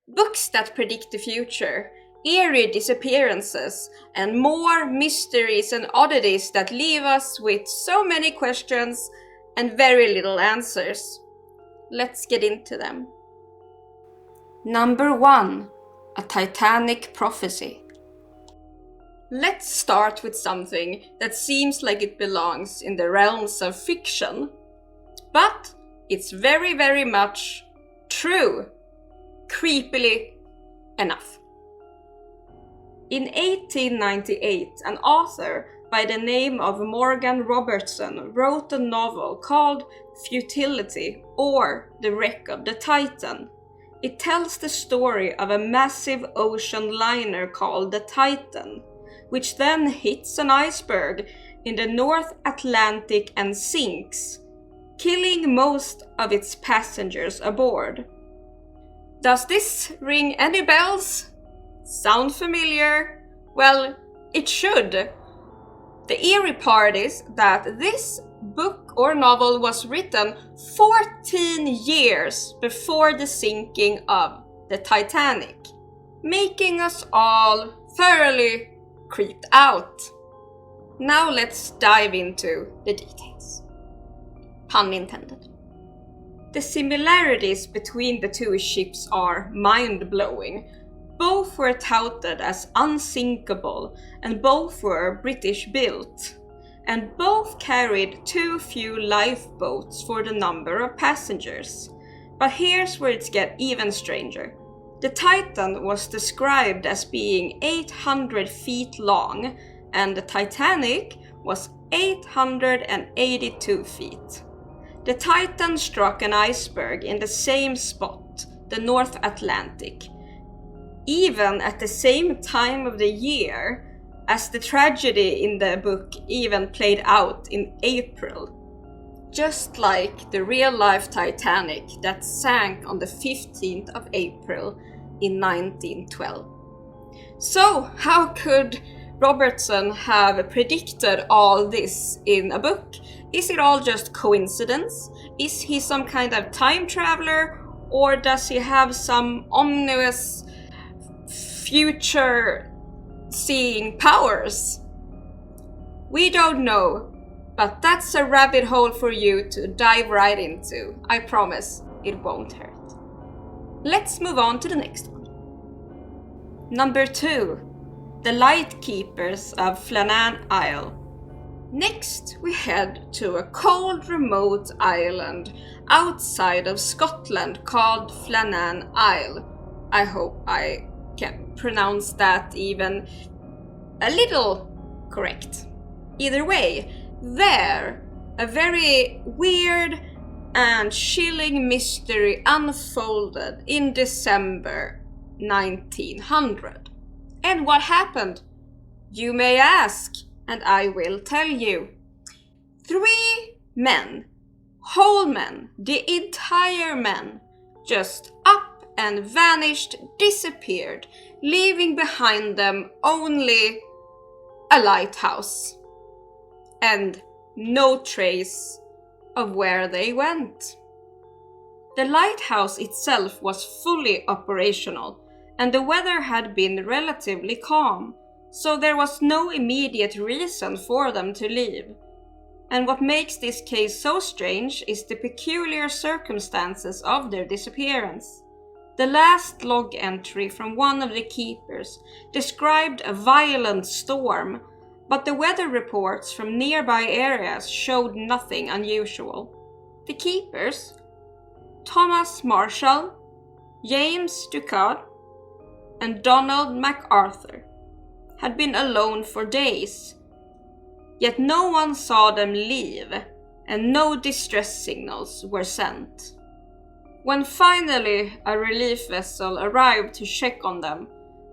Books that predict the future, eerie disappearances, and more mysteries and oddities that leave us with so many questions and very little answers. Let's get into them. Number 1. A Titanic prophecy. Let's start with something that seems like it belongs in the realms of fiction, but it's very, very much true, creepily enough. In 1898, an author by the name of Morgan Robertson wrote a novel called Futility, or The Wreck of the Titan. It tells the story of a massive ocean liner called the Titan, which then hits an iceberg in the North Atlantic and sinks, killing most of its passengers aboard. Does this ring any bells? Sound familiar? Well, it should. The eerie part is that this book or novel was written 14 years before the sinking of the Titanic, making us all thoroughly creeped out. Now let's dive into the details. Pun intended. The similarities between the two ships are mind-blowing. Both were touted as unsinkable, and both were British-built, and both carried too few lifeboats for the number of passengers. But here's where it gets even stranger. The Titan was described as being 800 feet long, and the Titanic was 882 feet. The Titan struck an iceberg in the same spot, the North Atlantic, even at the same time of the year as the tragedy in the book even played out in April. Just like the real-life Titanic that sank on the 15th of April in 1912. So, how could Robertson have predicted all this in a book? Is it all just coincidence? Is he some kind of time traveler? Or does he have some omnivorous future-seeing powers? We don't know, but that's a rabbit hole for you to dive right into. I promise it won't hurt. Let's move on to the next one. Number 2. The Lightkeepers of Flannan Isle. Next, we head to a cold, remote island outside of Scotland called Flannan Isle. I hope I can pronounce that even a little correct. Either way, there, a very weird and chilling mystery unfolded in December 1900. And what happened? You may ask, and I will tell you. 3 men, whole men, the entire men, just up and vanished, disappeared, leaving behind them only a lighthouse and no trace of where they went. The lighthouse itself was fully operational, and the weather had been relatively calm, so there was no immediate reason for them to leave. And what makes this case so strange is the peculiar circumstances of their disappearance. The last log entry from one of the keepers described a violent storm, but the weather reports from nearby areas showed nothing unusual. The keepers, Thomas Marshall, James Ducard, and Donald MacArthur, had been alone for days, yet no one saw them leave, and no distress signals were sent. When finally a relief vessel arrived to check on them,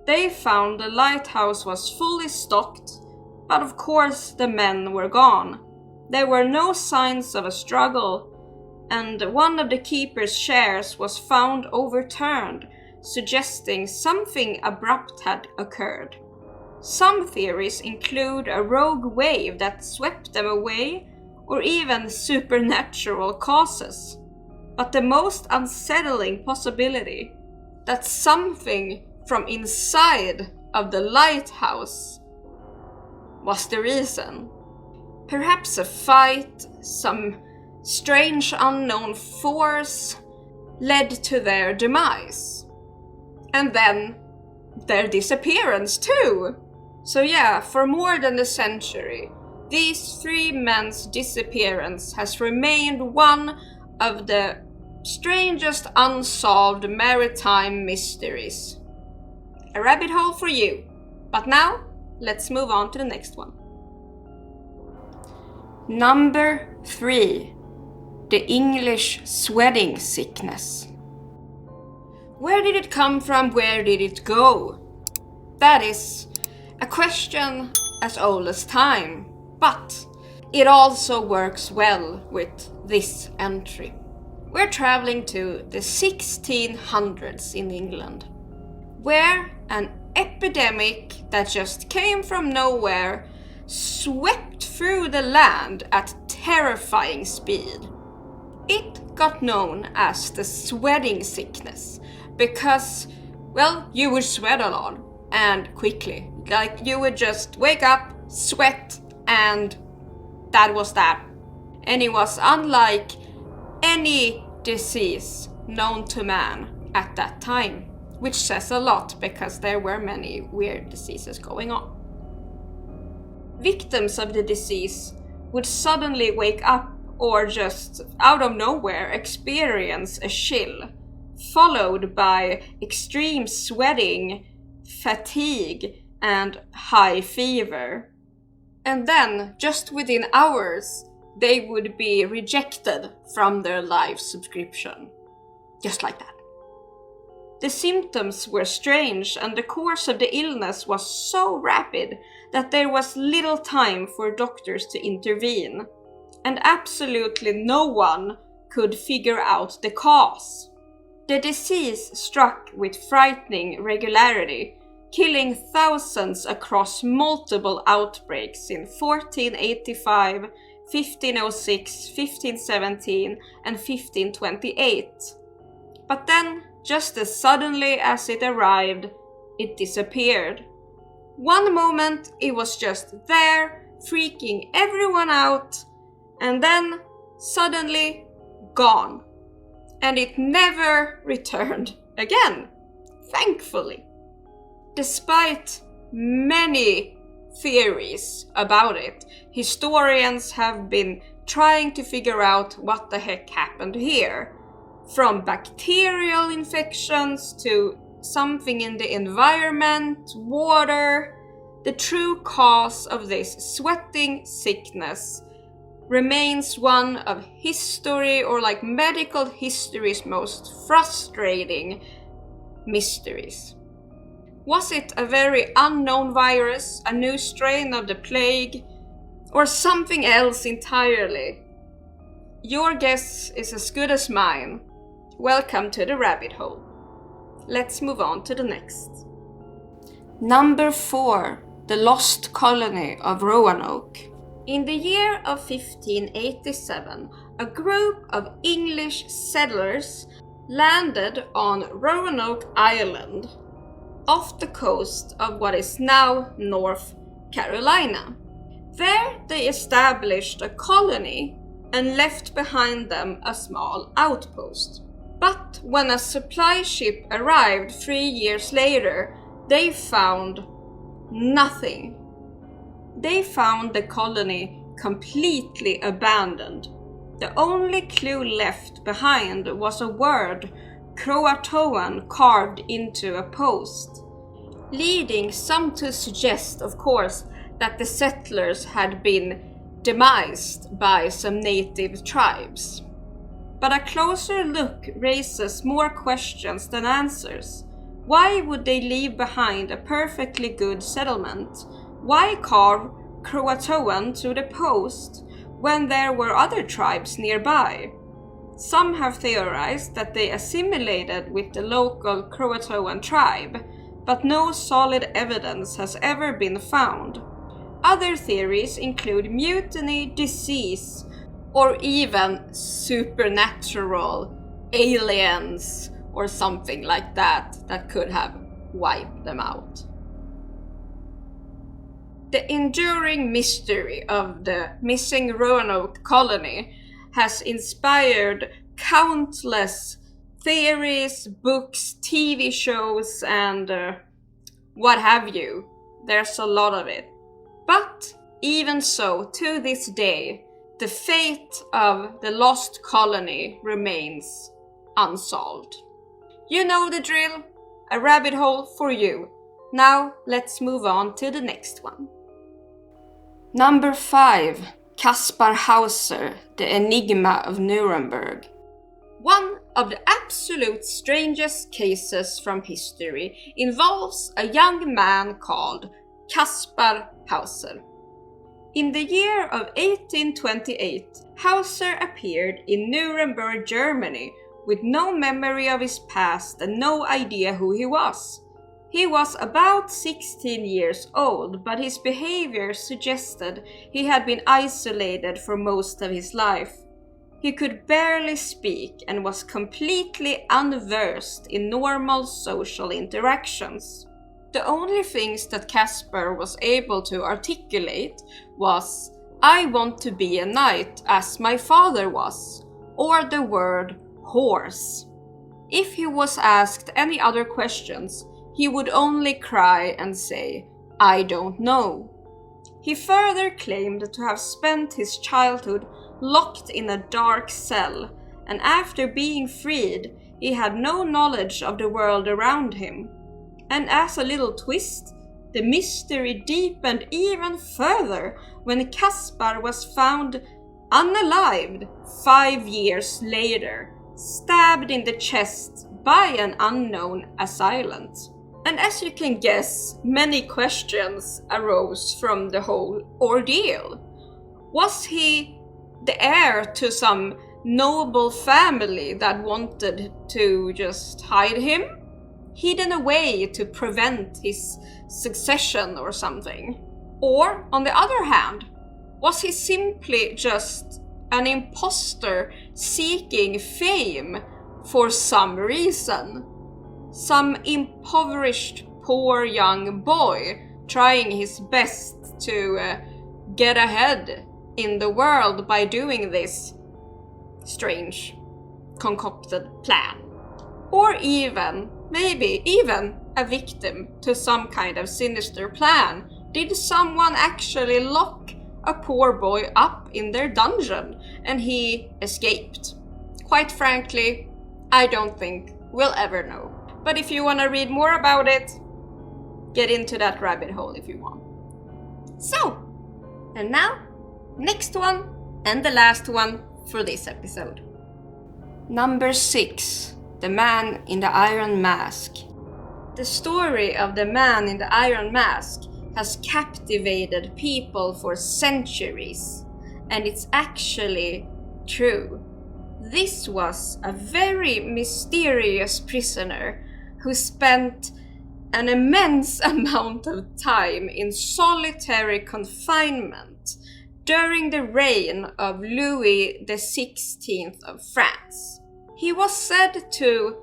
they found the lighthouse was fully stocked, but of course the men were gone. There were no signs of a struggle, and one of the keeper's chairs was found overturned, suggesting something abrupt had occurred. Some theories include a rogue wave that swept them away, or even supernatural causes. But the most unsettling possibility that something from inside of the lighthouse was the reason. Perhaps a fight, some strange unknown force led to their demise. And then their disappearance too. So yeah, for more than a century, these three men's disappearance has remained one of the strangest unsolved maritime mysteries. A rabbit hole for you. But now, let's move on to the next one. Number 3. The English sweating sickness. Where did it come from? Where did it go? That is a question as old as time, but it also works well with this entry. We're traveling to the 1600s in England, where an epidemic that just came from nowhere swept through the land at terrifying speed. It got known as the sweating sickness because, well, you would sweat a lot and quickly. Like you would just wake up, sweat, and that was that. And it was unlike any disease known to man at that time, which says a lot because there were many weird diseases going on. Victims of the disease would suddenly wake up or just out of nowhere experience a chill, followed by extreme sweating, fatigue, and high fever. And then, just within hours, they would be rejected from their life subscription. Just like that. The symptoms were strange and the course of the illness was so rapid that there was little time for doctors to intervene, and absolutely no one could figure out the cause. The disease struck with frightening regularity, killing thousands across multiple outbreaks in 1485, 1506, 1517, and 1528. But then, just as suddenly as it arrived, it disappeared. One moment it was just there, freaking everyone out, and then suddenly gone. And it never returned again, thankfully. Despite many theories about it, historians have been trying to figure out what the heck happened here. From bacterial infections to something in the environment, water, the true cause of this sweating sickness remains one of history or like medical history's most frustrating mysteries. Was it a very unknown virus, a new strain of the plague, or something else entirely? Your guess is as good as mine. Welcome to the rabbit hole. Let's move on to the next. Number 4. The lost colony of Roanoke. In the year of 1587, a group of English settlers landed on Roanoke Island, off the coast of what is now North Carolina. There they established a colony and left behind them a small outpost. But when a supply ship arrived 3 years later, they found nothing. They found the colony completely abandoned. The only clue left behind was a word, Croatoan, carved into a post, leading some to suggest, of course, that the settlers had been demised by some native tribes. But a closer look raises more questions than answers. Why would they leave behind a perfectly good settlement? Why carve Croatoan to the post when there were other tribes nearby? Some have theorized that they assimilated with the local Croatoan tribe, but no solid evidence has ever been found. Other theories include mutiny, disease, or even supernatural aliens or something like that could have wiped them out. The enduring mystery of the missing Roanoke colony has inspired countless theories, books, TV shows, and what have you. There's a lot of it. But even so, to this day, the fate of the lost colony remains unsolved. You know the drill, a rabbit hole for you. Now let's move on to the next one. Number 5, Caspar Hauser, the enigma of Nuremberg. One of the absolute strangest cases from history involves a young man called Kaspar Hauser. In the year of 1828, Hauser appeared in Nuremberg, Germany, with no memory of his past and no idea who he was. He was about 16 years old, but his behavior suggested he had been isolated for most of his life. He could barely speak and was completely unversed in normal social interactions. The only things that Caspar was able to articulate was, "I want to be a knight as my father was," or the word horse. If he was asked any other questions, he would only cry and say, "I don't know." He further claimed to have spent his childhood locked in a dark cell, and after being freed, he had no knowledge of the world around him. And as a little twist, the mystery deepened even further when Caspar was found unalived 5 years later, stabbed in the chest by an unknown assailant. And as you can guess, many questions arose from the whole ordeal. Was he the heir to some noble family that wanted to just hide him? Hidden away to prevent his succession or something? Or, on the other hand, was he simply just an imposter seeking fame for some reason? Some impoverished poor young boy trying his best to get ahead in the world by doing this strange, concocted plan? Or even, maybe even a victim to some kind of sinister plan? Did someone actually lock a poor boy up in their dungeon and he escaped? Quite frankly, I don't think we'll ever know. But if you want to read more about it, get into that rabbit hole if you want. So, and now, next one and the last one for this episode. Number 6, The Man in the Iron Mask. The story of the Man in the Iron Mask has captivated people for centuries, and it's actually true. This was a very mysterious prisoner who spent an immense amount of time in solitary confinement during the reign of Louis XVI of France. He was said to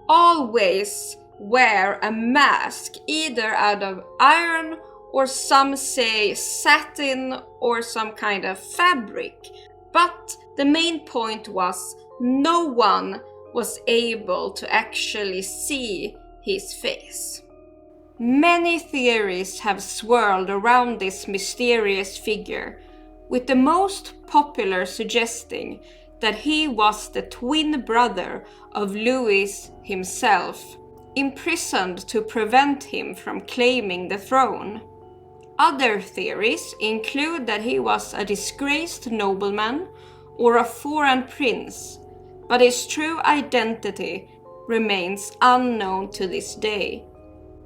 always wear a mask either out of iron or some say satin or some kind of fabric, but the main point was no one was able to actually see his face. Many theories have swirled around this mysterious figure, with the most popular suggesting that he was the twin brother of Louis himself, imprisoned to prevent him from claiming the throne. Other theories include that he was a disgraced nobleman or a foreign prince, but his true identity remains unknown to this day.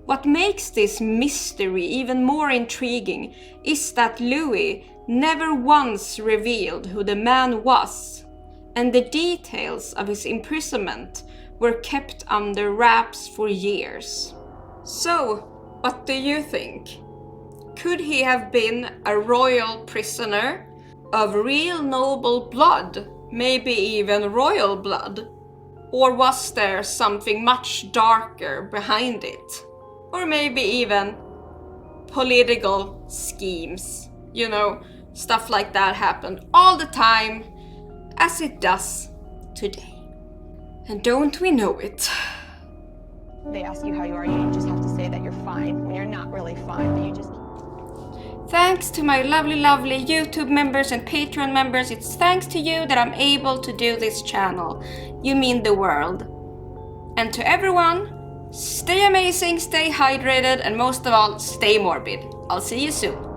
What makes this mystery even more intriguing is that Louis never once revealed who the man was, and the details of his imprisonment were kept under wraps for years. So, what do you think? Could he have been a royal prisoner of real noble blood, maybe even royal blood? Or was there something much darker behind it? Or maybe even political schemes. You know, stuff like that happened all the time, as it does today. And don't we know it? They ask you how you are, you just have to say that you're fine when you're not really fine, but you just... Thanks to my lovely, lovely YouTube members and Patreon members. It's thanks to you that I'm able to do this channel. You mean the world. And to everyone, stay amazing, stay hydrated, and most of all, stay morbid. I'll see you soon.